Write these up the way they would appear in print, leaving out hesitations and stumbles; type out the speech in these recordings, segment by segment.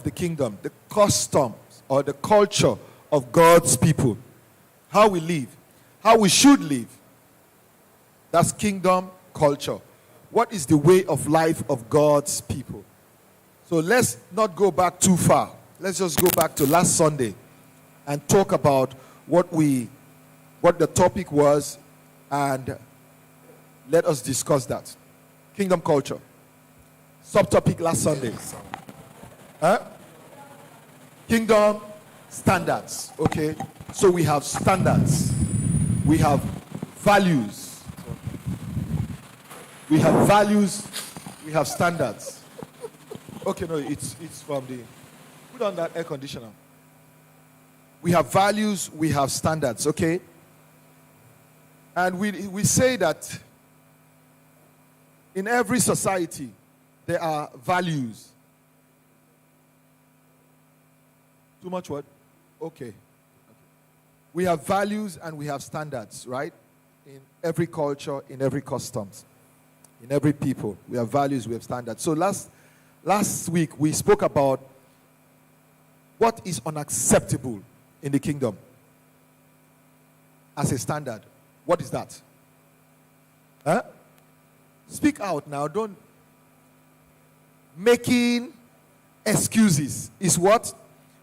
the kingdom, the customs or the culture of God's people. How we live, how we should live. That's kingdom culture. What is the way of life of God's people? So let's not go back too far. Let's just go back to last Sunday and talk about what the topic was, and let us discuss that. Kingdom culture. Subtopic last Sunday. Kingdom standards. Okay. So we have standards. We have values. We have values. We have standards. Okay, no, it's from the... Put on that air conditioner. We have values. We have standards. Okay. And we say that in every society, there are values. Too much what? Okay. We have values and we have standards, right? In every culture, in every customs, in every people. We have values, we have standards. So last week, we spoke about what is unacceptable in the kingdom as a standard. What is that? Speak out now. Don't. Making excuses is what?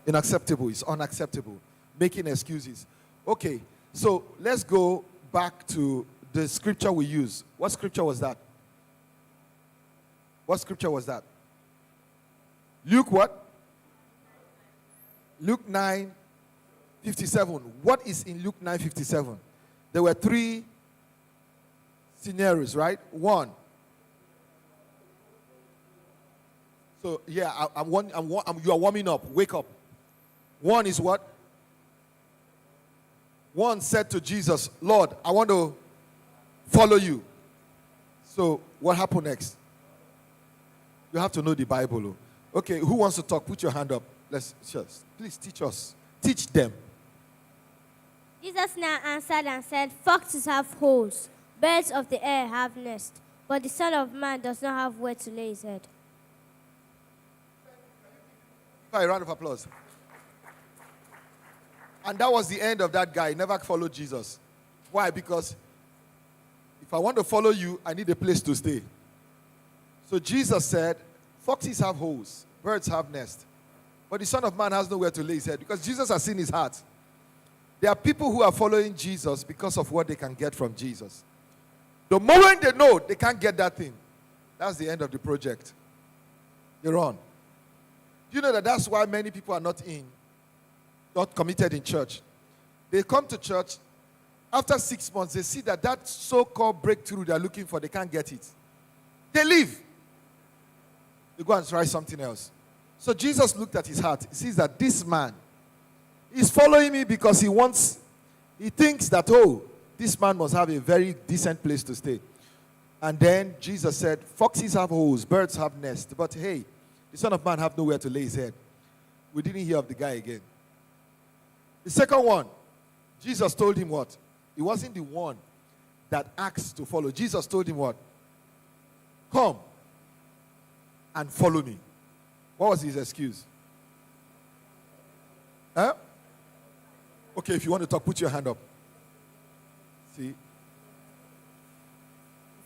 Unacceptable. It's unacceptable. Making excuses. Okay, so let's go back to the scripture we use. What scripture was that? What scripture was that? Luke what? Luke 9:57. What is in Luke 9:57? There were three scenarios, right? One. So yeah, you are warming up. Wake up. One is what? One said to Jesus, Lord, I want to follow you. So what happened next? You have to know the Bible. Okay, who wants to talk? Put your hand up. Please teach us. Teach them. Jesus now answered and said, Foxes have holes, birds of the air have nests, but the Son of Man does not have where to lay his head. A round of applause. And that was the end of that guy. He never followed Jesus. Why? Because if I want to follow you, I need a place to stay. So Jesus said, foxes have holes, birds have nests, but the Son of Man has nowhere to lay his head, because Jesus has seen his heart. There are people who are following Jesus because of what they can get from Jesus. The moment they know they can't get that thing, that's the end of the project. You're on. Do you know that that's why many people are not committed in church? They come to church, after 6 months, they see that so-called breakthrough they're looking for, they can't get it. They leave. They go and try something else. So Jesus looked at his heart. He sees that this man is following me because he thinks that, this man must have a very decent place to stay. And then Jesus said, foxes have holes, birds have nests, but hey, the Son of Man have nowhere to lay his head. We didn't hear of the guy again. The second one, Jesus told him what? He wasn't the one that asked to follow. Jesus told him what? Come and follow me. What was his excuse? Okay, if you want to talk, put your hand up. See? He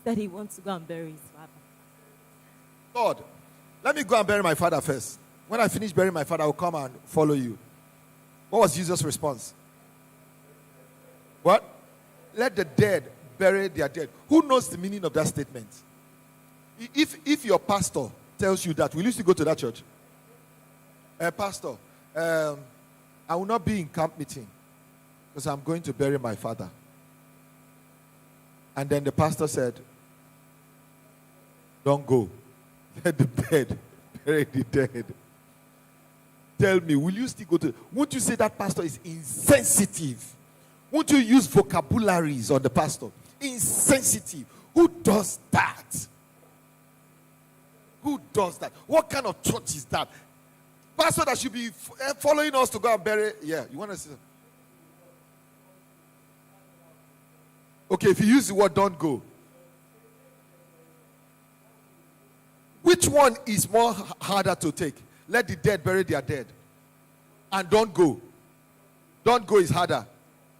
said he wants to go and bury his father. Lord, let me go and bury my father first. When I finish burying my father, I will come and follow you. What was Jesus' response? What? Let the dead bury their dead. Who knows the meaning of that statement? If your pastor tells you that, will you still go to that church? Pastor, I will not be in camp meeting because I'm going to bury my father. And then the pastor said, don't go. Let the dead bury the dead. Tell me, will you still go to... Won't you say that pastor is insensitive? Won't you use vocabularies on the pastor? Insensitive. Who does that? Who does that? What kind of church is that? Pastor that should be following us to go and bury... Yeah, you want to say... Okay, if you use the word don't go. Which one is more harder to take? let the dead bury their dead. And don't go. Don't go is harder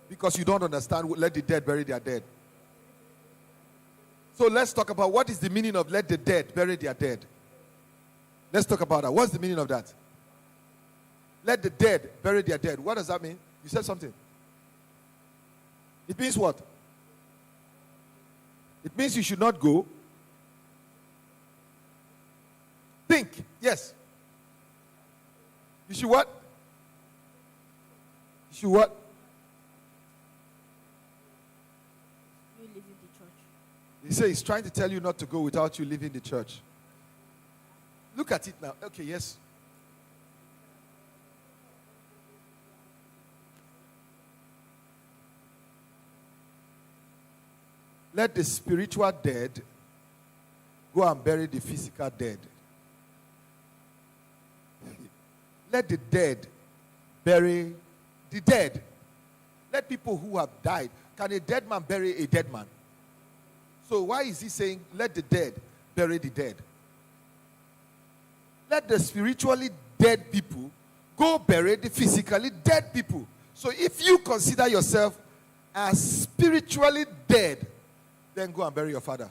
because you don't understand. Let the dead bury their dead. So let's talk about what is the meaning of let the dead bury their dead. Let's talk about that. What's the meaning of that? Let the dead bury their dead. What does that mean? You said something. It means what? It means you should not go. Think. Yes. You should what? You should what? You leaving the church. He says he's trying to tell you not to go without you leaving the church. Look at it now. Okay, yes. Let the spiritual dead go and bury the physical dead. Let the dead bury the dead. Let people who have died. Can a dead man bury a dead man? So why is he saying, let the dead bury the dead? Let the spiritually dead people go bury the physically dead people. So if you consider yourself as spiritually dead, then go and bury your father.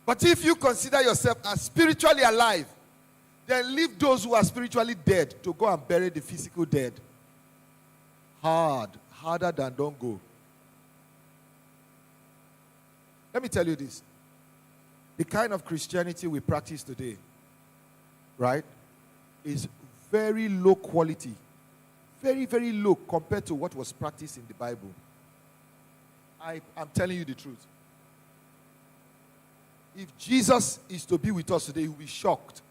But if you consider yourself as spiritually alive, then leave those who are spiritually dead to go and bury the physical dead. Harder than don't go. Let me tell you this. The kind of Christianity we practice today, right, is very low quality. Very, very low compared to what was practiced in the Bible. I'm telling you the truth. If Jesus is to be with us today, he will be shocked